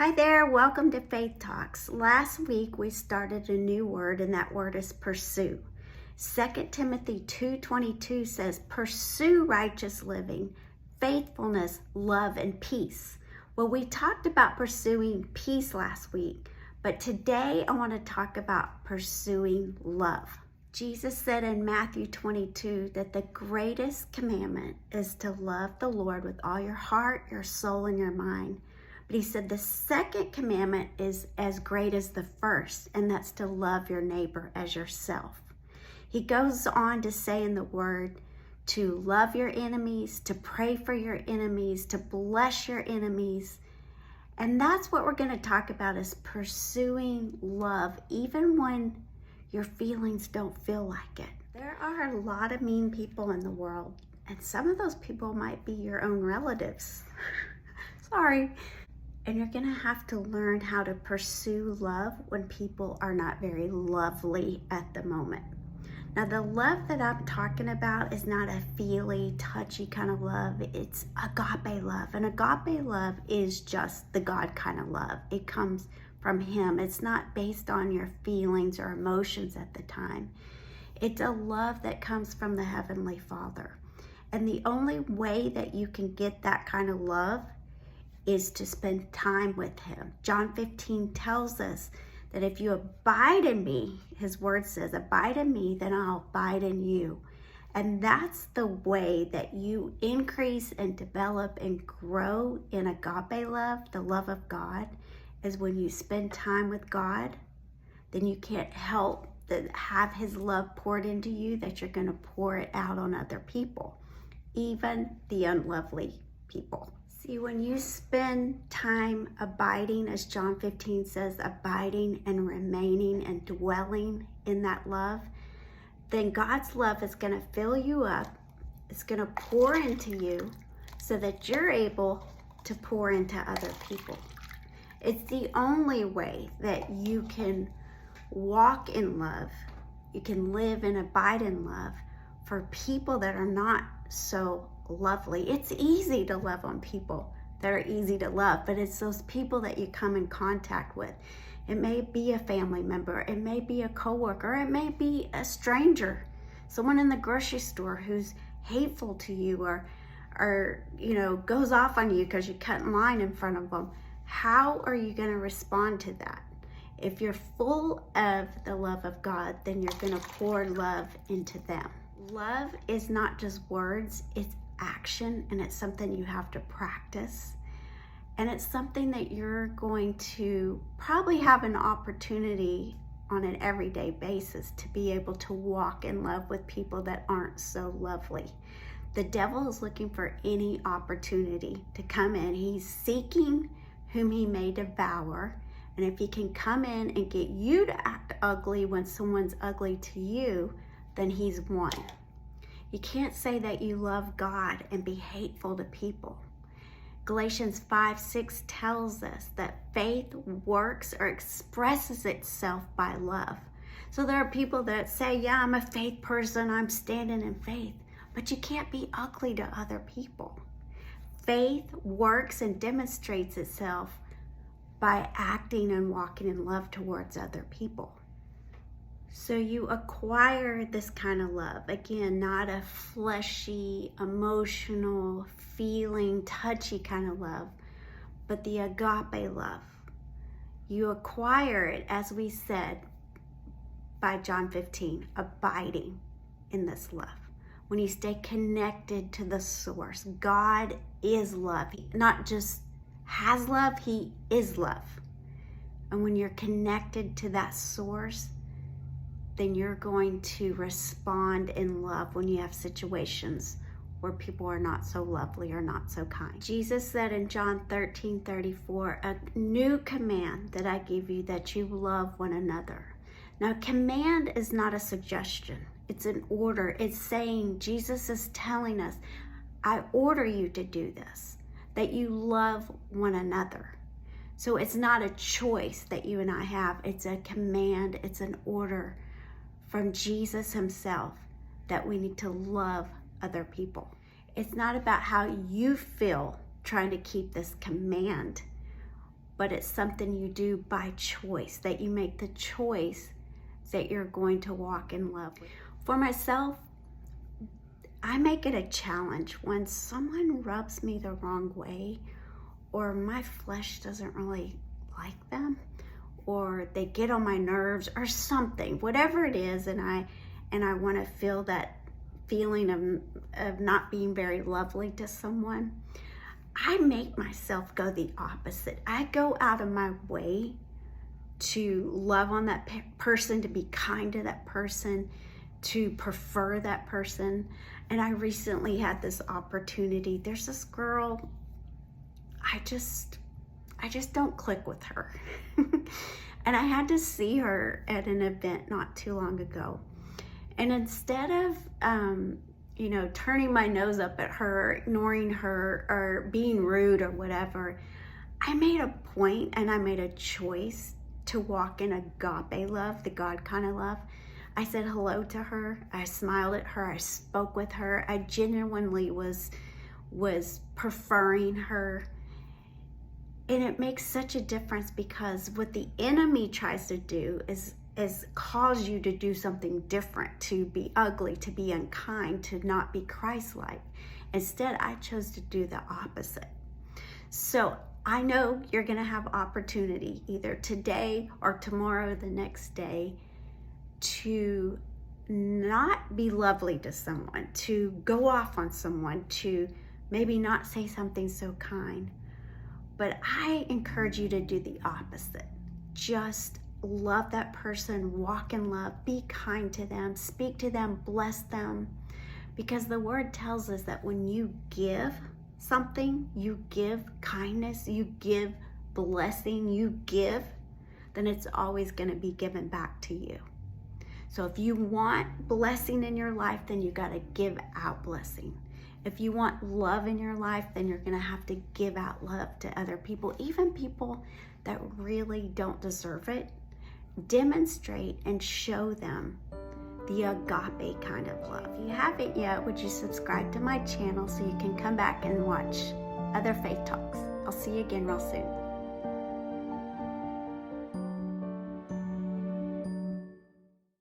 Hi there, welcome to Faith Talks. Last week we started a new word, and that word is pursue. 2 Timothy 2:22 says, pursue righteous living, faithfulness, love, and peace. Well, we talked about pursuing peace last week, but today I want to talk about pursuing love. Jesus said in Matthew 22 that the greatest commandment is to love the Lord with all your heart, your soul, and your mind. But he said the second commandment is as great as the first, and that's to love your neighbor as yourself. He goes on to say in the word to love your enemies, to pray for your enemies, to bless your enemies. And that's what we're going to talk about, is pursuing love, even when your feelings don't feel like it. There are a lot of mean people in the world, and some of those people might be your own relatives. Sorry. And you're going to have to learn how to pursue love when people are not very lovely at the moment. Now, the love that I'm talking about is not a feely, touchy kind of love. It's agape love. And agape love is just the God kind of love. It comes from Him. It's not based on your feelings or emotions at the time. It's a love that comes from the Heavenly Father. And the only way that you can get that kind of love is to spend time with Him. John 15 tells us that if you abide in me, His word says, abide in me, then I'll abide in you. And that's the way that you increase and develop and grow in agape love, the love of God, is when you spend time with God. Then you can't help but have His love poured into you, that you're going to pour it out on other people, even the unlovely people. See, when you spend time abiding, as John 15 says, abiding and remaining and dwelling in that love, then God's love is going to fill you up. It's going to pour into you so that you're able to pour into other people. It's the only way that you can walk in love. You can live and abide in love for people that are not so lovely. It's easy to love on people that are easy to love, but it's those people that you come in contact with. It may be a family member, it may be a coworker, it may be a stranger, someone in the grocery store who's hateful to you, or goes off on you because you cut in line in front of them. How are you going to respond to that? If you're full of the love of God, then you're going to pour love into them. Love is not just words, it's action, and it's something you have to practice. And it's something that you're going to probably have an opportunity on an everyday basis to be able to walk in love with people that aren't so lovely. The devil is looking for any opportunity to come in. He's seeking whom he may devour. And if he can come in and get you to act ugly when someone's ugly to you, then he's won. You can't say that you love God and be hateful to people. Galatians 5:6 tells us that faith works or expresses itself by love. So there are people that say, yeah, I'm a faith person, I'm standing in faith, but you can't be ugly to other people. Faith works and demonstrates itself by acting and walking in love towards other people. So you acquire this kind of love. Again, not a fleshy, emotional, feeling, touchy kind of love, but the agape love. You acquire it, as we said, by John 15, abiding in this love. When you stay connected to the source, God is love. He not just has love, He is love. And when you're connected to that source, then you're going to respond in love when you have situations where people are not so lovely or not so kind. Jesus said in John 13:34, a new command that I give you, that you love one another. Now, command is not a suggestion. It's an order. It's saying, Jesus is telling us, I order you to do this, that you love one another. So it's not a choice that you and I have. It's a command. It's an order from Jesus Himself that we need to love other people. It's not about how you feel trying to keep this command, but it's something you do by choice, that you make the choice that you're going to walk in love with. For myself, I make it a challenge when someone rubs me the wrong way, or my flesh doesn't really like them, or they get on my nerves or something, whatever it is, and I want to feel that feeling of not being very lovely to someone, I make myself go the opposite. I go out of my way to love on that person, to be kind to that person, to prefer that person. And I recently had this opportunity. There's this girl, I just don't click with her. And I had to see her at an event not too long ago. And instead of, turning my nose up at her, ignoring her, or being rude or whatever, I made a point and I made a choice to walk in agape love, the God kind of love. I said hello to her. I smiled at her. I spoke with her. I genuinely was preferring her. And it makes such a difference, because what the enemy tries to do is cause you to do something different, to be ugly, to be unkind, to not be Christ-like. Instead, I chose to do the opposite. So I know you're going to have opportunity either today or tomorrow, the next day, to not be lovely to someone, to go off on someone, to maybe not say something so kind. But I encourage you to do the opposite. Just love that person, walk in love, be kind to them, speak to them, bless them. Because the word tells us that when you give something, you give kindness, you give blessing, you give, then it's always going to be given back to you. So if you want blessing in your life, then you got to give out blessing. If you want love in your life, then you're going to have to give out love to other people, even people that really don't deserve it. Demonstrate and show them the agape kind of love. If you haven't yet, would you subscribe to my channel so you can come back and watch other faith talks? I'll see you again real soon.